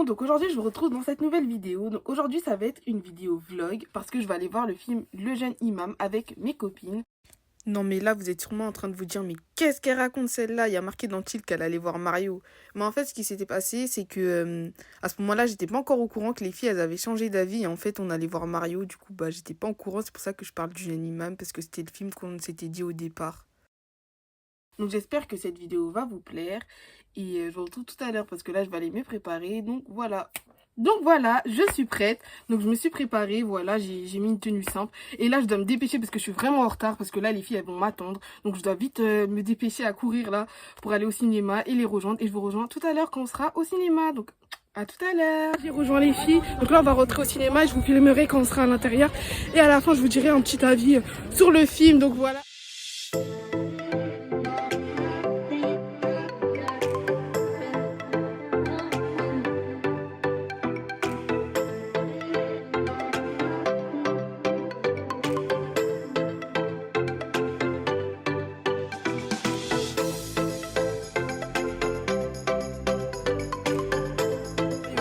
donc aujourd'hui je vous retrouve dans cette nouvelle vidéo. Donc aujourd'hui ça va être une vidéo vlog parce que je vais aller voir le film Le Jeune Imam avec mes copines. Non mais là vous êtes sûrement en train de vous dire mais qu'est-ce qu'elle raconte celle-là? Il y a marqué dans le titre qu'elle allait voir Mario. Mais en fait ce qui s'était passé c'est que à ce moment-là j'étais pas encore au courant que les filles elles avaient changé d'avis et en fait on allait voir Mario. Du coup bah j'étais pas au courant, c'est pour ça que je parle du Jeune Imam parce que c'était le film qu'on s'était dit au départ. Donc j'espère que cette vidéo va vous plaire et je vous retrouve tout à l'heure parce que là je vais aller me préparer. Donc voilà, je suis prête. Donc je me suis préparée, voilà, j'ai mis une tenue simple. Et là je dois me dépêcher parce que je suis vraiment en retard parce que là les filles elles vont m'attendre. Donc je dois vite me dépêcher à courir là pour aller au cinéma et les rejoindre. Et je vous rejoins tout à l'heure quand on sera au cinéma. Donc à tout à l'heure. J'ai rejoint les filles. Donc là on va rentrer au cinéma. Je vous filmerai quand on sera à l'intérieur. Et à la fin je vous dirai un petit avis sur le film. Donc voilà.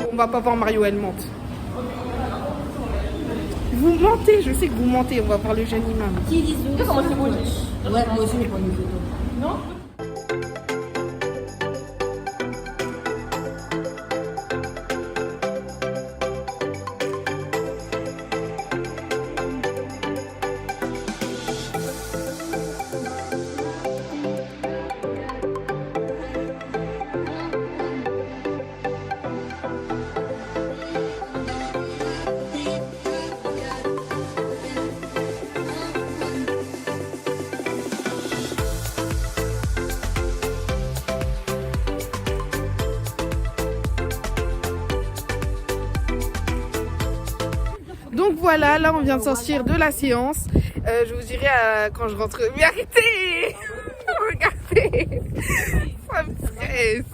On va pas voir Mario, elle mente. Vous mentez, je sais que vous mentez, on va voir le Jeune Imam. Qui disent comment c'est beau. Ouais, moi aussi, j'ai pas une photo. Non? Donc voilà, là on vient de sortir de la séance. Je vous dirai quand je rentre. Mais arrêtez! Regardez! Ça me stresse.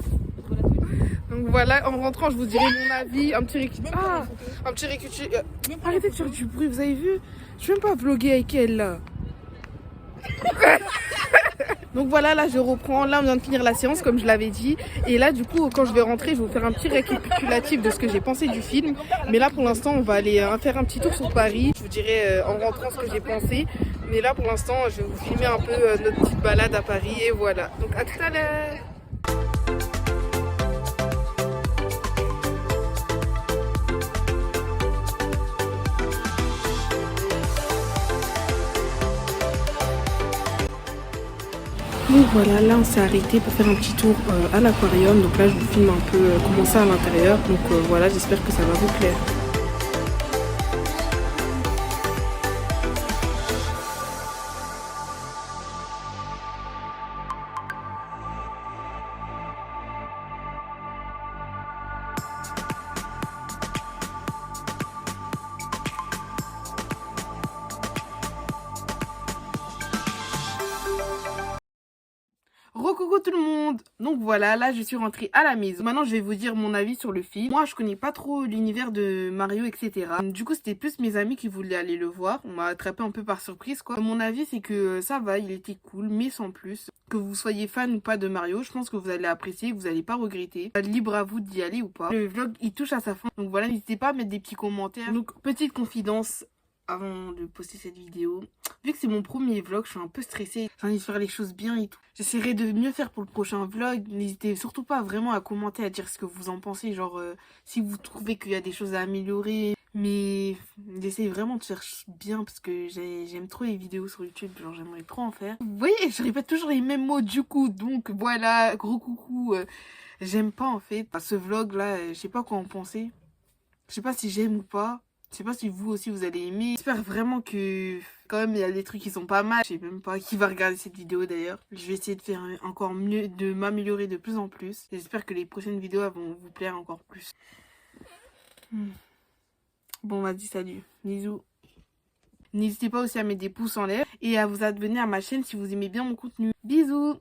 Donc voilà, en rentrant, je vous dirai mon avis. Un petit récapitulatif. Arrêtez de faire du bruit, vous avez vu? Je vais même pas vlogger avec elle là. Donc voilà, là je reprends, là on vient de finir la séance comme je l'avais dit. Et là du coup quand je vais rentrer, je vais vous faire un petit récapitulatif de ce que j'ai pensé du film. Mais là pour l'instant on va aller faire un petit tour sur Paris. Je vous dirai en rentrant ce que j'ai pensé. Mais là pour l'instant je vais vous filmer un peu notre petite balade à Paris et voilà. Donc à tout à l'heure. Donc voilà, là on s'est arrêté pour faire un petit tour à l'aquarium. Donc là je vous filme un peu comment ça à l'intérieur. Donc voilà, j'espère que ça va vous plaire. Recoucou tout le monde. Donc voilà, là je suis rentrée à la maison. Maintenant je vais vous dire mon avis sur le film. Moi je connais pas trop l'univers de Mario, etc. Du coup c'était plus mes amis qui voulaient aller le voir. On m'a attrapé un peu par surprise quoi. Mon avis c'est que ça va, il était cool, mais sans plus. Que vous soyez fan ou pas de Mario, je pense que vous allez apprécier, que vous allez pas regretter. Libre à vous d'y aller ou pas. Le vlog il touche à sa fin. Donc voilà, n'hésitez pas à mettre des petits commentaires. Donc petite confidence avant de poster cette vidéo. Vu que c'est mon premier vlog, je suis un peu stressée. J'ai envie de faire les choses bien et tout. J'essaierai de mieux faire pour le prochain vlog. N'hésitez surtout pas vraiment à commenter, à dire ce que vous en pensez. Genre, si vous trouvez qu'il y a des choses à améliorer. Mais j'essaie vraiment de faire bien parce que j'aime trop les vidéos sur YouTube. Genre, j'aimerais trop en faire. Vous voyez, je répète toujours les mêmes mots du coup. Donc voilà, gros coucou. J'aime pas en fait. Ce vlog là, je sais pas quoi en penser. Je sais pas si j'aime ou pas. Je sais pas si vous aussi vous allez aimer. J'espère vraiment que quand même il y a des trucs qui sont pas mal. Je sais même pas qui va regarder cette vidéo d'ailleurs. Je vais essayer de faire encore mieux, de m'améliorer de plus en plus. J'espère que les prochaines vidéos vont vous plaire encore plus. Bon vas-y, salut. Bisous. N'hésitez pas aussi à mettre des pouces en l'air et à vous abonner à ma chaîne si vous aimez bien mon contenu. Bisous.